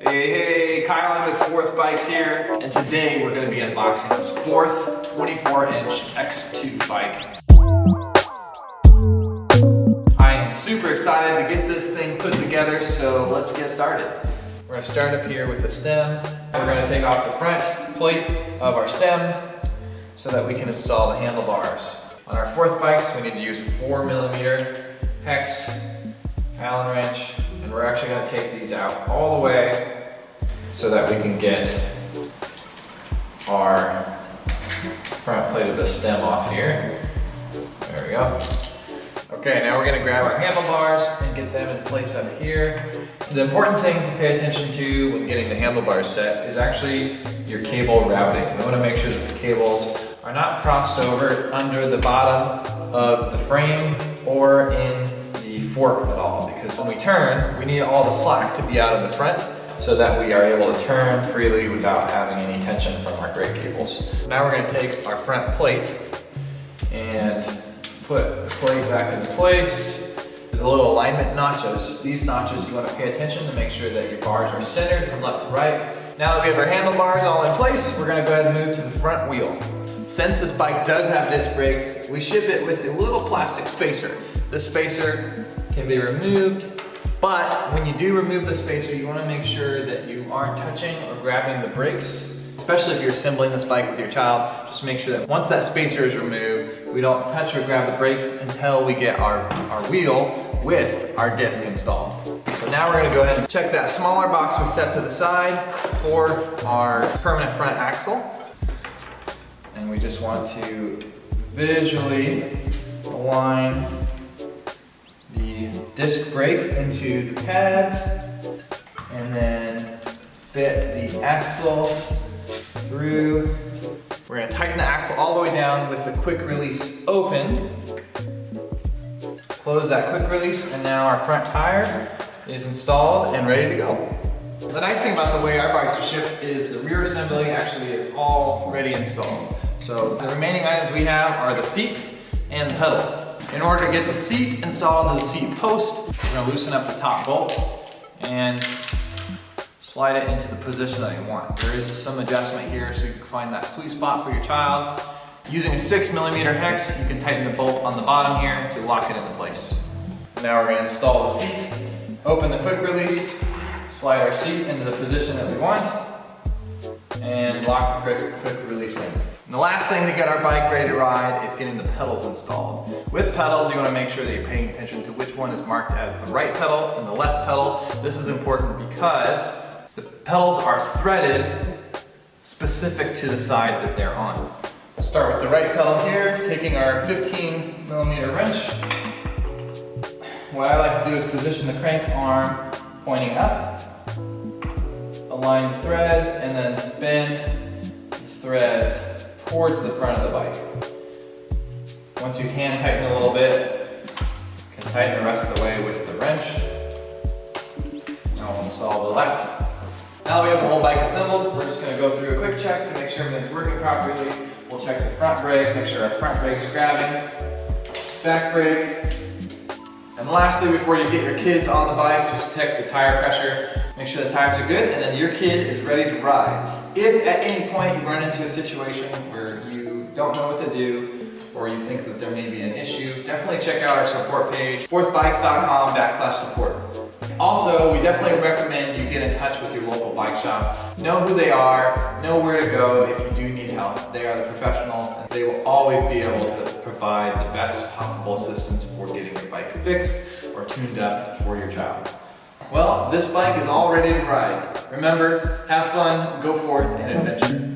Hey, Kylan with Fourth Bikes here, and today we're going to be unboxing this Fourth 24-inch X2 bike. I am super excited to get this thing put together, so let's get started. We're going to start up here with the stem. We're going to take off the front plate of our stem so that we can install the handlebars. On our Fourth bikes, we need to use a 4mm hex Allen wrench, and we're actually going to take these out all the way so that we can get our front plate of the stem off here. There we go. Okay, now we're going to grab our handlebars and get them in place up here. The important thing to pay attention to when getting the handlebars set is actually your cable routing. You want to make sure that the cables are not crossed over under the bottom of the frame or in the fork at all, because when we turn, we need all the slack to be out of the front so that we are able to turn freely without having any tension from our brake cables. Now we're going to take our front plate and put the plate back into place. There's a little alignment notches. These notches, you want to pay attention to make sure that your bars are centered from left to right. Now that we have our handlebars all in place, we're going to go ahead and move to the front wheel. Since this bike does have disc brakes, we ship it with a little plastic spacer. This spacer can be removed, but when you do remove the spacer, you want to make sure that you aren't touching or grabbing the brakes. Especially if you're assembling this bike with your child, just make sure that once that spacer is removed, we don't touch or grab the brakes until we get our wheel with our disc installed. So now we're going to go ahead and check that smaller box we set to the side for our permanent front axle. And we just want to visually align the disc brake into the pads and then fit the axle through. We're going to tighten the axle all the way down with the quick release open. Close that quick release, and now our front tire is installed and ready to go. The nice thing about the way our bikes are shipped is the rear assembly actually is already installed. So the remaining items we have are the seat and the pedals. In order to get the seat installed into the seat post, we're going to loosen up the top bolt and slide it into the position that you want. There is some adjustment here so you can find that sweet spot for your child. Using a 6mm hex, you can tighten the bolt on the bottom here to lock it into place. Now we're going to install the seat, open the quick release, slide our seat into the position that we want, and lock the quick release in. And the last thing to get our bike ready to ride is getting the pedals installed. With pedals, you want to make sure that you're paying attention to which one is marked as the right pedal and the left pedal. This is important because the pedals are threaded specific to the side that they're on. We'll start with the right pedal here, taking our 15mm wrench. What I like to do is position the crank arm pointing up, align the threads, and then spin the threads towards the front of the bike. Once you hand tighten a little bit, you can tighten the rest of the way with the wrench. Now we'll install the left. Now that we have the whole bike assembled, we're just going to go through a quick check to make sure everything's working properly. We'll check the front brake, make sure our front brake's grabbing, back brake, and lastly, before you get your kids on the bike, just check the tire pressure, make sure the tires are good, and then your kid is ready to ride. If at any point you run into a situation where you don't know what to do, or you think that there may be an issue, definitely check out our support page, fourthbikes.com/support. Also, we definitely recommend you get in touch with your local bike shop. Know who they are, know where to go if you do need help. They are the professionals, and they will always be able to provide the best possible assistance for getting your bike fixed or tuned up for your child. Well, this bike is all ready to ride. Remember, have fun, go forth, and adventure.